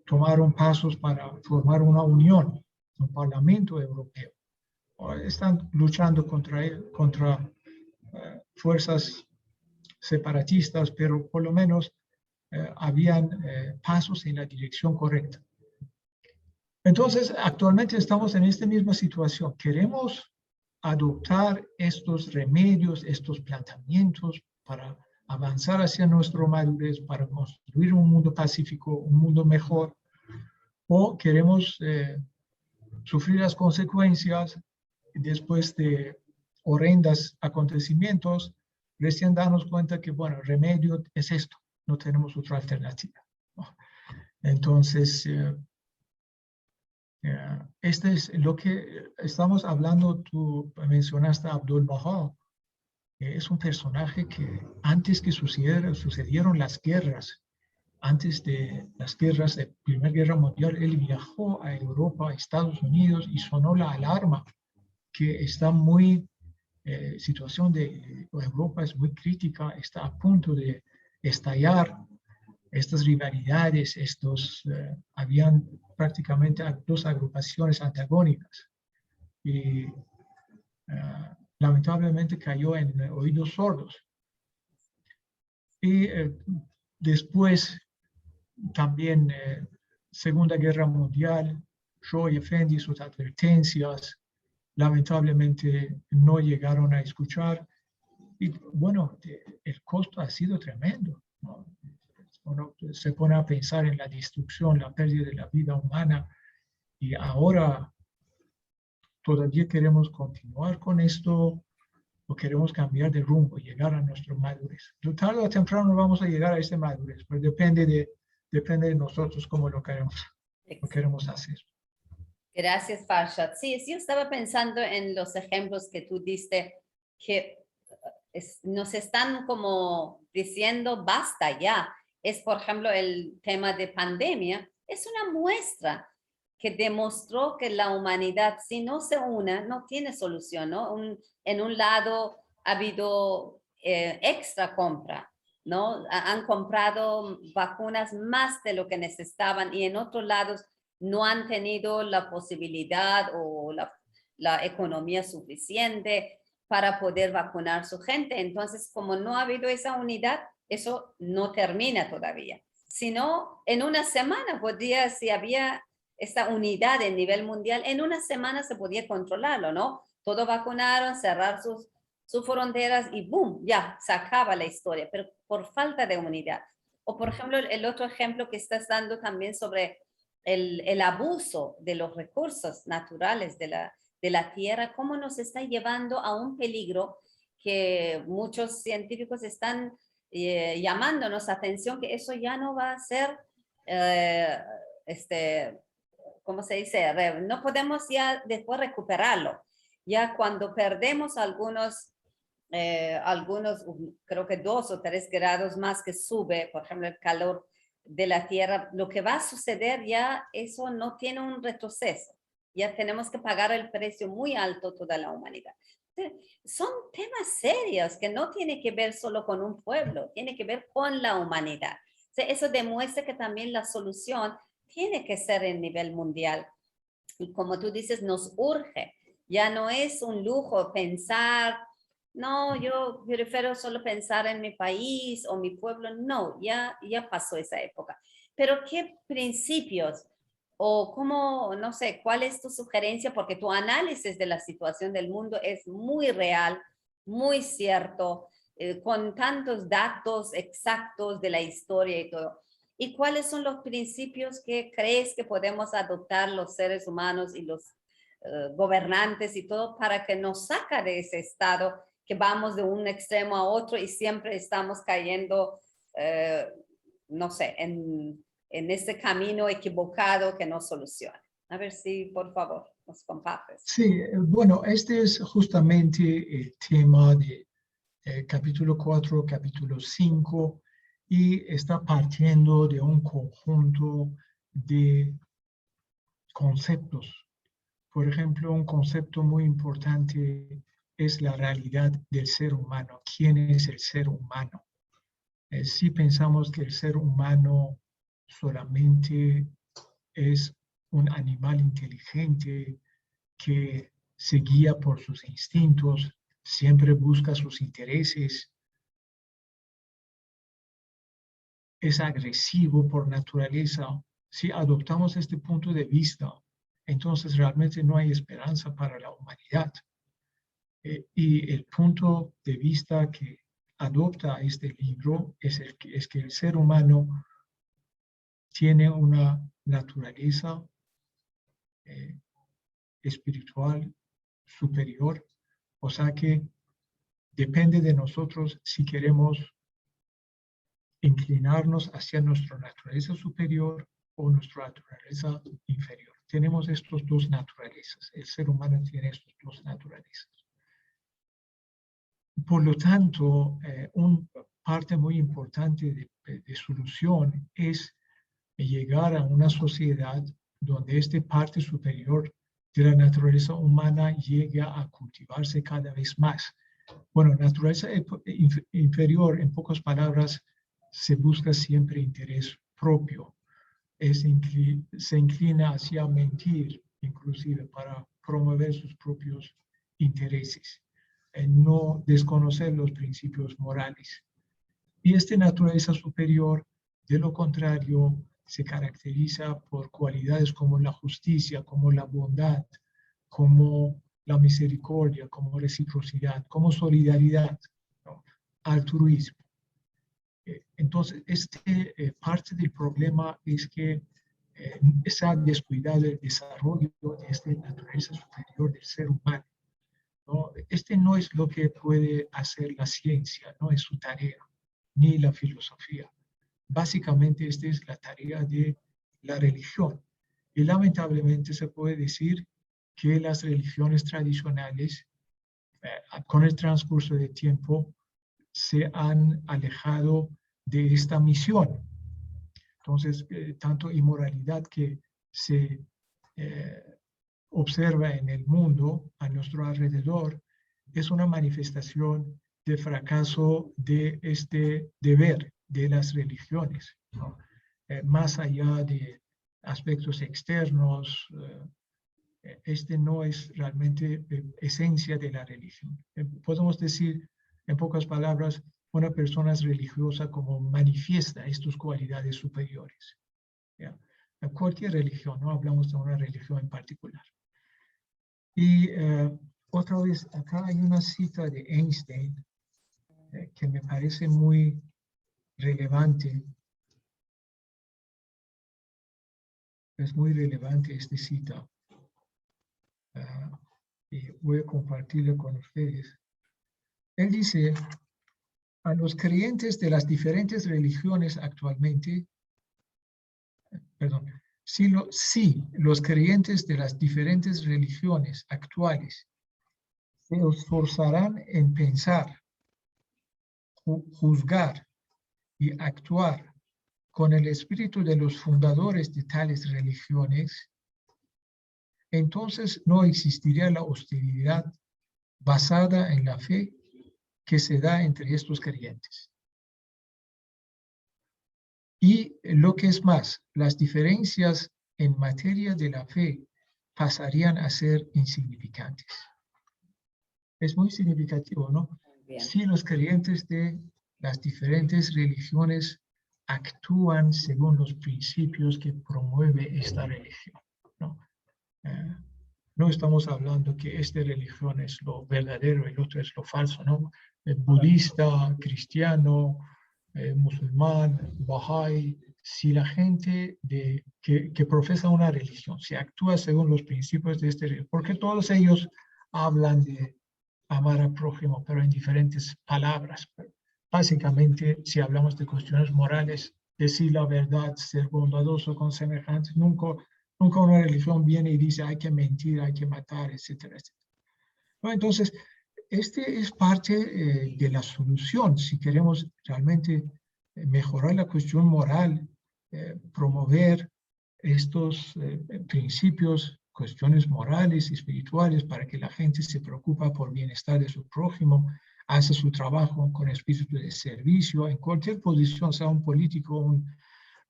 Speaker 1: tomaron pasos para formar una unión, un Parlamento Europeo. Están luchando contra fuerzas separatistas, pero por lo menos habían pasos en la dirección correcta. Entonces, actualmente estamos en esta misma situación. Queremos adoptar estos remedios, estos planteamientos para avanzar hacia nuestra madurez, para construir un mundo pacífico, un mundo mejor, o queremos sufrir las consecuencias después de horrendos acontecimientos, recién darnos cuenta que, bueno, el remedio es esto, no tenemos otra alternativa, ¿no? Entonces, Este es lo que estamos hablando, tú mencionaste a Abdul-Baha. Es un personaje que antes que sucedieron las guerras, antes de las guerras de Primera Guerra Mundial, él viajó a Europa, a Estados Unidos y sonó la alarma que está muy, situación de Europa es muy crítica, está a punto de estallar estas rivalidades, habían prácticamente dos agrupaciones antagónicas y lamentablemente cayó en oídos sordos. Y después también Segunda Guerra Mundial, Roy Effendi, sus advertencias, lamentablemente no llegaron a escuchar. Y bueno, el costo ha sido tremendo, ¿no? Uno se pone a pensar en la destrucción, la pérdida de la vida humana, y ahora todavía queremos continuar con esto o queremos cambiar de rumbo y llegar a nuestra madurez. Tarde o temprano vamos a llegar a esta madurez, pero depende de nosotros cómo lo queremos hacer.
Speaker 2: Gracias, Farshad. Sí, yo estaba pensando en los ejemplos que tú diste, que nos están como diciendo basta ya. Es, por ejemplo, el tema de pandemia, es una muestra que demostró que la humanidad, si no se une, no tiene solución, ¿no? En un lado ha habido extra compra, ¿no? Han comprado vacunas más de lo que necesitaban y en otros lados no han tenido la posibilidad o la economía suficiente para poder vacunar su gente. Entonces, como no ha habido esa unidad, eso no termina todavía. Sino, en una semana podría, si había esta unidad en nivel mundial, en una semana se podía controlarlo, ¿no? Todo vacunaron, cerrar sus fronteras y ¡boom! Ya, se acaba la historia, pero por falta de unidad. O, por ejemplo, el otro ejemplo que estás dando también sobre el abuso de los recursos naturales de la tierra, cómo nos está llevando a un peligro que muchos científicos están llamándonos atención, que eso ya no va a ser, ¿cómo se dice? No podemos ya después recuperarlo. Ya cuando perdemos algunos, creo que 2 o 3 grados más que sube, por ejemplo, el calor de la Tierra, lo que va a suceder ya, eso no tiene un retroceso. Ya tenemos que pagar el precio muy alto toda la humanidad. Son temas serios que no tiene que ver solo con un pueblo, tiene que ver con la humanidad. Eso demuestra que también la solución tiene que ser en nivel mundial. Y como tú dices, nos urge. Ya no es un lujo pensar, no, yo prefiero solo pensar en mi país o mi pueblo. No, ya pasó esa época. Pero ¿qué principios o cómo, no sé, cuál es tu sugerencia? Porque tu análisis de la situación del mundo es muy real, muy cierto, con tantos datos exactos de la historia y todo. ¿Y cuáles son los principios que crees que podemos adoptar los seres humanos y los gobernantes y todo para que nos saca de ese estado que vamos de un extremo a otro y siempre estamos cayendo, no sé, en este camino equivocado que no soluciona? A ver si, por favor, nos compartes.
Speaker 1: Sí, bueno, este es justamente el tema de capítulo 4, capítulo 5, y está partiendo de un conjunto de conceptos. Por ejemplo, un concepto muy importante es la realidad del ser humano. ¿Quién es el ser humano? Si pensamos que el ser humano solamente es un animal inteligente que se guía por sus instintos, siempre busca sus intereses, es agresivo por naturaleza. Si adoptamos este punto de vista, entonces realmente no hay esperanza para la humanidad. Y el punto de vista que adopta este libro es que el ser humano tiene una naturaleza espiritual superior, o sea que depende de nosotros si queremos inclinarnos hacia nuestra naturaleza superior o nuestra naturaleza inferior. Tenemos estos dos naturalezas. El ser humano tiene estas dos naturalezas. Por lo tanto, una parte muy importante de solución es llegar a una sociedad donde esta parte superior de la naturaleza humana llegue a cultivarse cada vez más. Bueno, naturaleza inferior, en pocas palabras, se busca siempre interés propio. Se inclina hacia mentir, inclusive para promover sus propios intereses, no desconocer los principios morales. Y esta naturaleza superior, de lo contrario, se caracteriza por cualidades como la justicia, como la bondad, como la misericordia, como reciprocidad, como solidaridad, ¿no? Altruismo. Entonces, parte del problema es que se ha descuidado el desarrollo de esta naturaleza superior del ser humano, ¿no? No es lo que puede hacer la ciencia, no es su tarea, ni la filosofía. Básicamente, esta es la tarea de la religión. Y lamentablemente se puede decir que las religiones tradicionales, con el transcurso del tiempo, se han alejado de esta misión. Entonces, tanto inmoralidad que se observa en el mundo a nuestro alrededor es una manifestación de fracaso de este deber de las religiones, ¿no? Más allá de aspectos externos, no es realmente esencia de la religión. Podemos decir, en pocas palabras, una persona es religiosa como manifiesta estas cualidades superiores. ¿Ya? Cualquier religión, no hablamos de una religión en particular. Y otra vez, acá hay una cita de Einstein que me parece muy relevante. Es muy relevante esta cita. Y voy a compartirla con ustedes. Él dice, a los creyentes de las diferentes religiones actualmente, si los creyentes de las diferentes religiones actuales se esforzarán en pensar, juzgar y actuar con el espíritu de los fundadores de tales religiones, entonces no existiría la hostilidad basada en la fe que se da entre estos creyentes. Y lo que es más, las diferencias en materia de la fe pasarían a ser insignificantes. Es muy significativo, ¿no?
Speaker 2: Bien.
Speaker 1: Si los creyentes de las diferentes religiones actúan según los principios que promueve esta religión, ¿no? No estamos hablando que esta religión es lo verdadero y el otro es lo falso, ¿no? Budista, cristiano, musulmán, Bahá'í, si la gente que profesa una religión, si actúa según los principios de esta religión, porque todos ellos hablan de amar al prójimo, pero en diferentes palabras. Básicamente, si hablamos de cuestiones morales, decir la verdad, ser bondadoso con semejantes, nunca una religión viene y dice hay que mentir, hay que matar, etcétera, etcétera. ¿No? Entonces, es parte de la solución. Si queremos realmente mejorar la cuestión moral, promover estos principios, cuestiones morales y espirituales para que la gente se preocupa por el bienestar de su prójimo, hace su trabajo con espíritu de servicio, en cualquier posición, sea un político, un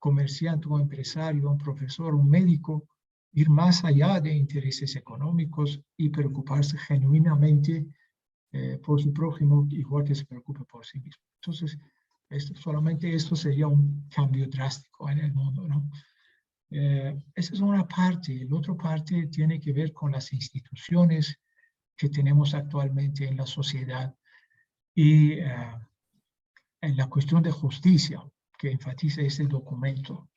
Speaker 1: comerciante, un empresario, un profesor, un médico, ir más allá de intereses económicos y preocuparse genuinamente por su prójimo, igual que se preocupa por sí mismo. Entonces, solamente esto sería un cambio drástico en el mundo, ¿no? Esa es una parte. La otra parte tiene que ver con las instituciones que tenemos actualmente en la sociedad y en la cuestión de justicia que enfatiza este documento.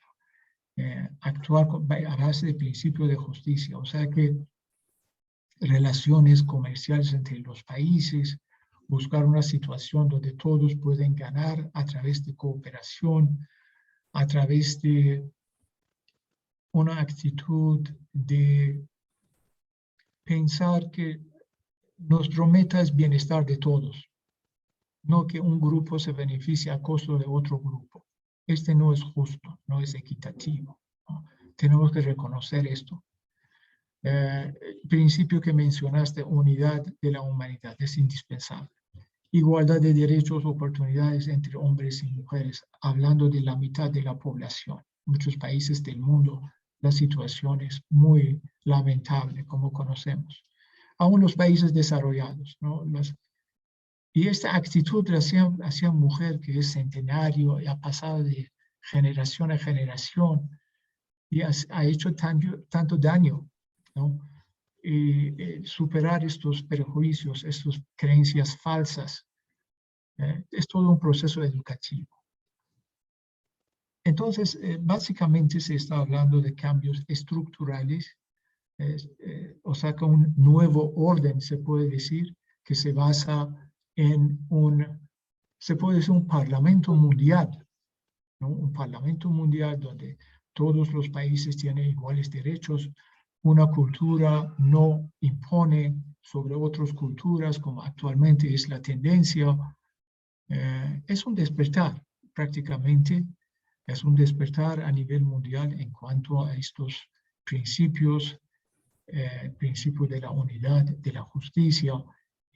Speaker 1: Actuar a base de principio de justicia, o sea que relaciones comerciales entre los países, buscar una situación donde todos pueden ganar a través de cooperación, a través de una actitud de pensar que nuestra meta es bienestar de todos, no que un grupo se beneficie a costo de otro grupo. Este no es justo, no es equitativo, ¿no? Tenemos que reconocer esto. El principio que mencionaste, unidad de la humanidad, es indispensable. Igualdad de derechos, oportunidades entre hombres y mujeres, hablando de la mitad de la población. En muchos países del mundo la situación es muy lamentable, como conocemos. Aún los países desarrollados, ¿no? Y esta actitud hacia mujer que es centenario y ha pasado de generación a generación y ha hecho tanto daño, ¿no? Y superar estos prejuicios, estas creencias falsas, es todo un proceso educativo. Entonces, básicamente se está hablando de cambios estructurales, o sea, que un nuevo orden, se puede decir, que se basa en se puede decir un parlamento mundial, ¿no? Un parlamento mundial donde todos los países tienen iguales derechos, una cultura no impone sobre otras culturas, como actualmente es la tendencia. Es un despertar, prácticamente, es un despertar a nivel mundial en cuanto a estos principios, el principio de la unidad, de la justicia,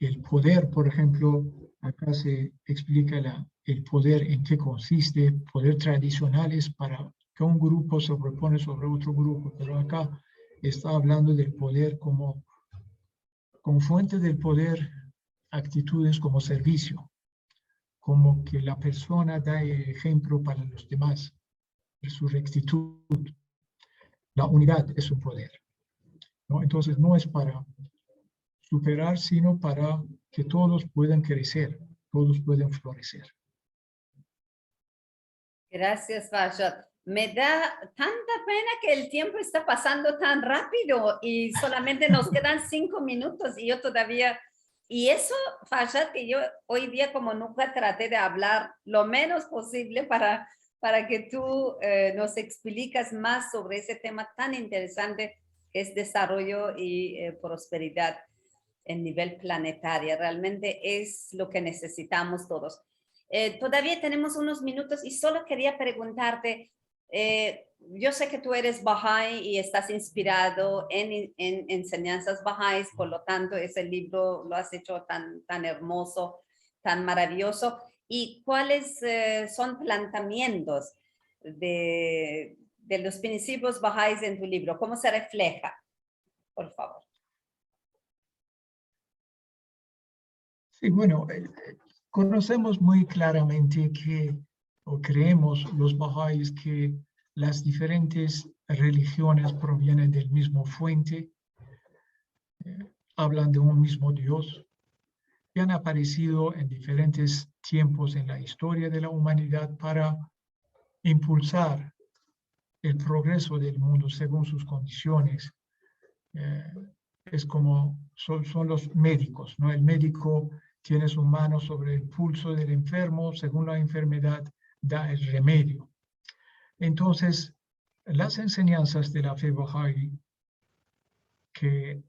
Speaker 1: el poder, por ejemplo, acá se explica el poder en qué consiste, poder tradicionales para que un grupo se sobrepone sobre otro grupo, pero acá está hablando del poder como fuente del poder, actitudes como servicio, como que la persona da el ejemplo para los demás, su rectitud. La unidad es un poder, ¿no? Entonces no es para superar, sino para que todos puedan crecer, todos puedan florecer.
Speaker 2: Gracias, Farshad. Me da tanta pena que el tiempo está pasando tan rápido y solamente nos quedan 5 minutos y yo todavía... Y eso, Farshad, que yo hoy día como nunca traté de hablar lo menos posible para que tú nos explicas más sobre ese tema tan interesante que es desarrollo y prosperidad en nivel planetario. Realmente es lo que necesitamos todos. Todavía tenemos unos minutos y solo quería preguntarte, yo sé que tú eres Bahá'í y estás inspirado en enseñanzas Bahá'ís, por lo tanto ese libro lo has hecho tan hermoso, tan maravilloso. ¿Y cuáles son planteamientos de los principios Bahá'ís en tu libro? ¿Cómo se refleja? Por favor.
Speaker 1: Sí, bueno, conocemos muy claramente o creemos los Bahá'ís que las diferentes religiones provienen del mismo fuente, hablan de un mismo Dios, y han aparecido en diferentes tiempos en la historia de la humanidad para impulsar el progreso del mundo según sus condiciones. Es como son los médicos, ¿no? El médico tiene su mano sobre el pulso del enfermo, según la enfermedad da el remedio. Entonces, las enseñanzas de la fe Bahá'í, que,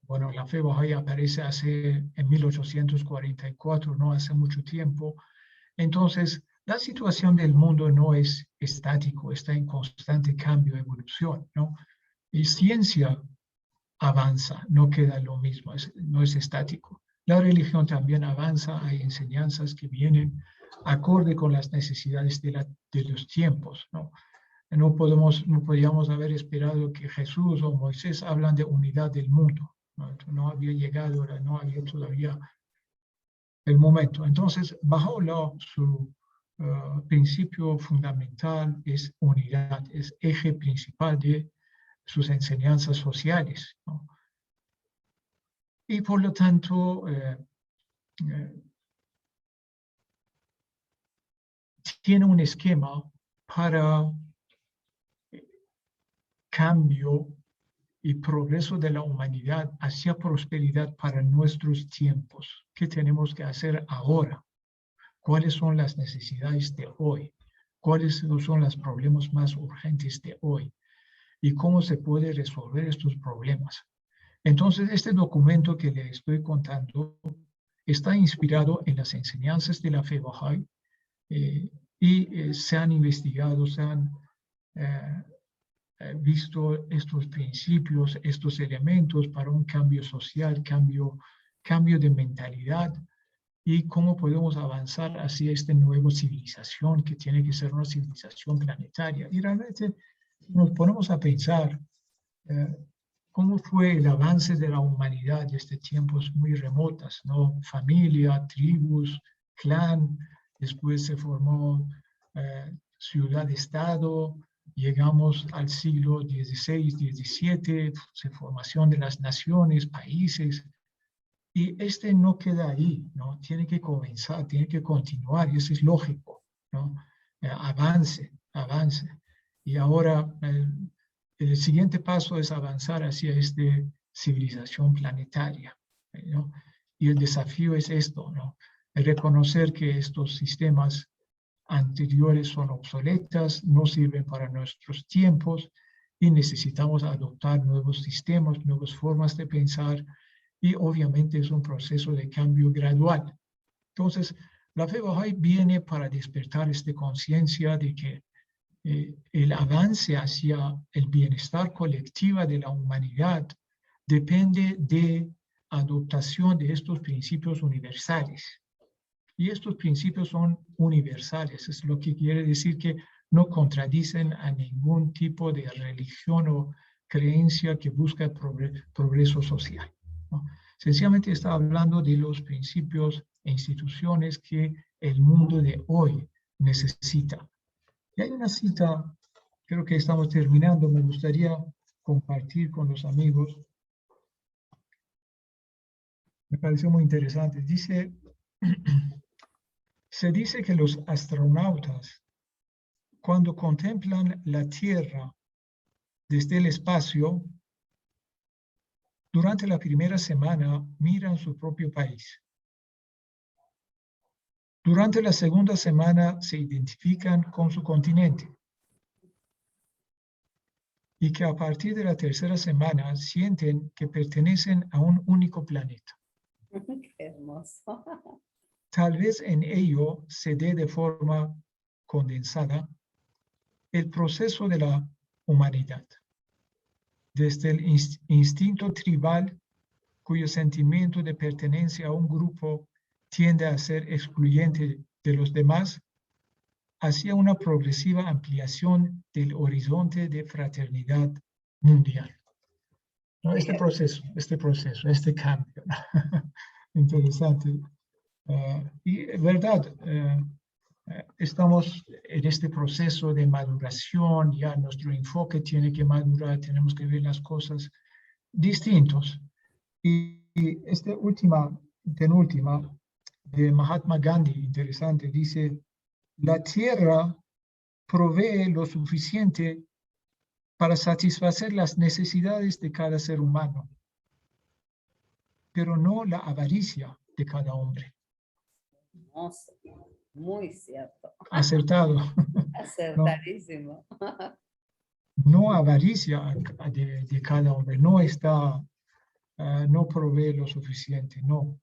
Speaker 1: bueno, la fe Bahá'í aparece en 1844, no hace mucho tiempo. Entonces, la situación del mundo no es estático, está en constante cambio, evolución, ¿no? Y ciencia avanza, no queda lo mismo, no es estático. La religión también avanza, hay enseñanzas que vienen acorde con las necesidades de los tiempos, ¿no? No podíamos haber esperado que Jesús o Moisés hablan de unidad del mundo, ¿no? No había llegado, no había todavía el momento. Entonces, Baha'u'lláh, su principio fundamental es unidad, es eje principal de sus enseñanzas sociales, ¿no? Y por lo tanto, tiene un esquema para cambio y progreso de la humanidad hacia prosperidad para nuestros tiempos. ¿Qué tenemos que hacer ahora? ¿Cuáles son las necesidades de hoy? ¿Cuáles son los problemas más urgentes de hoy? y cómo se puede resolver estos problemas. Entonces, este documento que le estoy contando está inspirado en las enseñanzas de la fe Bahá'í y se han investigado, se han visto estos principios, estos elementos para un cambio social, cambio de mentalidad y cómo podemos avanzar hacia esta nueva civilización que tiene que ser una civilización planetaria. Y realmente nos ponemos a pensar cómo fue el avance de la humanidad desde tiempos muy remotos, ¿no? Familia, tribus, clan, después se formó ciudad-estado, llegamos al siglo XVI, XVII, formación de las naciones, países, y no queda ahí, ¿no? Tiene que comenzar, tiene que continuar, y eso es lógico, ¿no? Avance. Y ahora el siguiente paso es avanzar hacia esta civilización planetaria, ¿no? Y el desafío es esto, ¿no? El reconocer que estos sistemas anteriores son obsoletas, no sirven para nuestros tiempos y necesitamos adoptar nuevos sistemas, nuevas formas de pensar y obviamente es un proceso de cambio gradual. Entonces, la fe Bahá'í viene para despertar esta conciencia de que el avance hacia el bienestar colectivo de la humanidad depende de adoptación de estos principios universales. Y estos principios son universales, es lo que quiere decir que no contradicen a ningún tipo de religión o creencia que busca progreso social, ¿no? Sencillamente está hablando de los principios e instituciones que el mundo de hoy necesita. Y hay una cita, creo que estamos terminando, me gustaría compartir con los amigos. Me pareció muy interesante. Dice, se dice que los astronautas, cuando contemplan la Tierra desde el espacio, durante la primera semana miran su propio país. Durante la segunda semana se identifican con su continente. Y que a partir de la tercera semana sienten que pertenecen a un único planeta.
Speaker 2: Qué hermoso.
Speaker 1: Tal vez en ello se dé de forma condensada el proceso de la humanidad. Desde el instinto tribal, cuyo sentimiento de pertenencia a un grupo tiende a ser excluyente de los demás, hacia una progresiva ampliación del horizonte de fraternidad mundial. ¿No? Este proceso, este cambio, ¿no? Interesante. Y verdad, estamos en este proceso de maduración, ya nuestro enfoque tiene que madurar, tenemos que ver las cosas distintos. Y esta penúltima, de Mahatma Gandhi, interesante, dice, la tierra provee lo suficiente para satisfacer las necesidades de cada ser humano, pero no la avaricia de cada hombre.
Speaker 2: Hermoso. Muy cierto.
Speaker 1: Acertado.
Speaker 2: Acertadísimo.
Speaker 1: No avaricia de cada hombre, no está, no provee lo suficiente, no.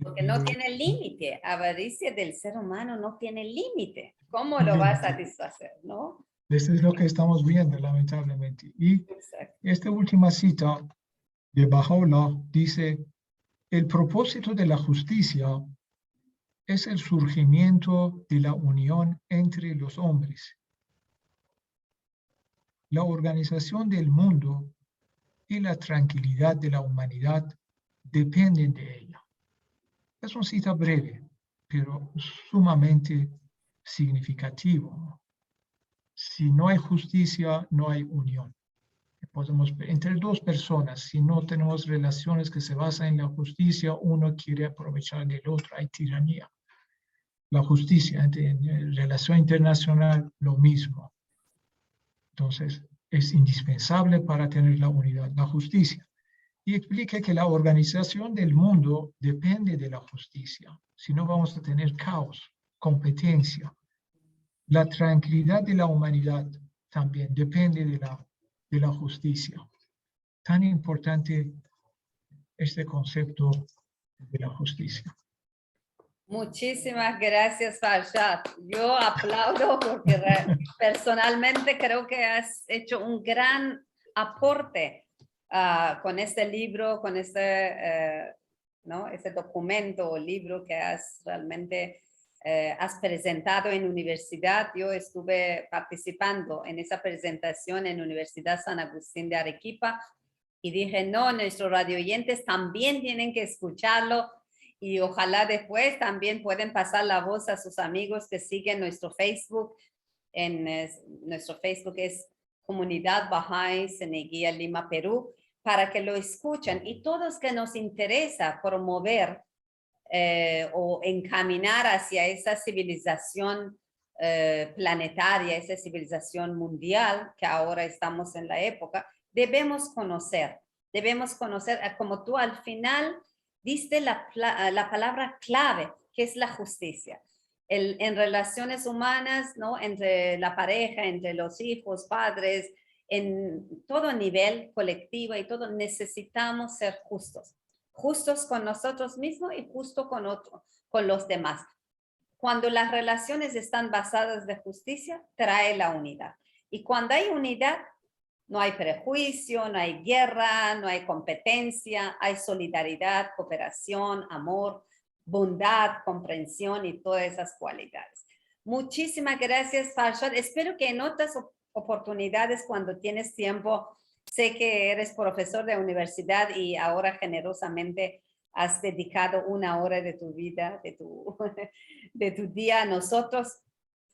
Speaker 2: Porque no tiene límite. Avaricia del ser humano no tiene límite. ¿Cómo lo va a satisfacer, no?
Speaker 1: Esto es lo que estamos viendo, lamentablemente. Y
Speaker 2: Exacto.
Speaker 1: esta última cita de Baha'u'lláh dice, el propósito de la justicia es el surgimiento de la unión entre los hombres. La organización del mundo y la tranquilidad de la humanidad dependen de ella. Es una cita breve, pero sumamente significativo. Si no hay justicia, no hay unión. Entre dos personas, si no tenemos relaciones que se basan en la justicia, uno quiere aprovechar del otro, hay tiranía. La justicia, en relación internacional, lo mismo. Entonces, es indispensable para tener la unidad, la justicia. Y explica que la organización del mundo depende de la justicia. Si no, vamos a tener caos, competencia. La tranquilidad de la humanidad también depende de la de la justicia. Tan importante este concepto de la justicia.
Speaker 2: Muchísimas gracias, Farshad. Yo aplaudo porque personalmente creo que has hecho un gran aporte con este libro, con ¿no? Este documento o libro que has realmente has presentado en universidad. Yo estuve participando en esa presentación en Universidad San Agustín de Arequipa y dije, no, nuestros radioyentes también tienen que escucharlo. Y ojalá después también pueden pasar la voz a sus amigos que siguen nuestro Facebook. Nuestro Facebook es Comunidad Bahá'í Ceneguía Lima, Perú, para que lo escuchen. Y todos que nos interesa promover o encaminar hacia esa civilización planetaria, esa civilización mundial, que ahora estamos en la época, debemos conocer, como tú al final diste la palabra clave, que es la justicia. En relaciones humanas, ¿no? Entre la pareja, entre los hijos, padres, en todo nivel colectivo y todo, necesitamos ser justos. Justos con nosotros mismos y justo con los demás. Cuando las relaciones están basadas de justicia, trae la unidad. Y cuando hay unidad, no hay prejuicio, no hay guerra, no hay competencia, hay solidaridad, cooperación, amor, bondad, comprensión y todas esas cualidades. Muchísimas gracias, Farshad. Espero que en otras oportunidades, cuando tienes tiempo, sé que eres profesor de universidad y ahora generosamente has dedicado una hora de tu vida, de tu día a nosotros.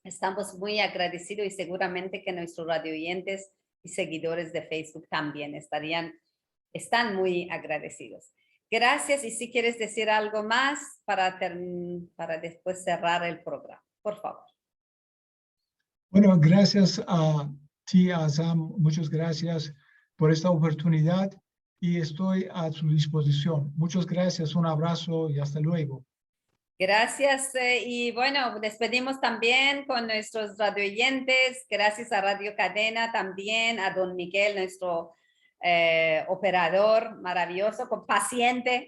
Speaker 2: Estamos muy agradecidos y seguramente que nuestros radioyentes y seguidores de Facebook también están muy agradecidos. Gracias, y si quieres decir algo más para después cerrar el programa, por favor.
Speaker 1: Bueno, gracias a ti, Azam, muchas gracias por esta oportunidad y estoy a su disposición. Muchas gracias, un abrazo y hasta luego.
Speaker 2: Gracias, y bueno, despedimos también con nuestros radioyentes. Gracias a Radio Cadena también, a don Miguel, nuestro operador maravilloso, paciente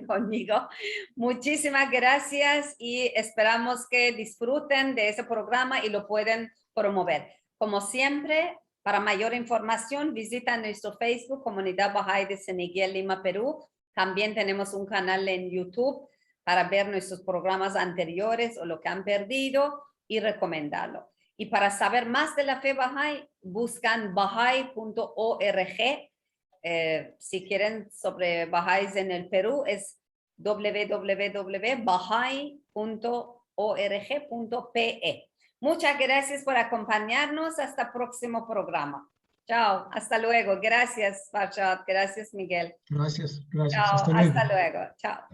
Speaker 2: conmigo. Muchísimas gracias y esperamos que disfruten de ese programa y lo pueden promover. Como siempre, para mayor información, visita nuestro Facebook, Comunidad Bahá'í de Ceneguía, Lima, Perú. También tenemos un canal en YouTube para ver nuestros programas anteriores o lo que han perdido y recomendarlo. Y para saber más de la fe Bahá'í, buscan bahá'í.org. Si quieren sobre Bahá'ís en el Perú, es www.bahá'í.org.pe. Muchas gracias por acompañarnos. Hasta el próximo programa. Chao, hasta luego. Gracias, Farshad. Gracias, Miguel.
Speaker 1: Gracias, gracias.
Speaker 2: Chao,
Speaker 1: Hasta luego.
Speaker 2: hasta luego. Chao.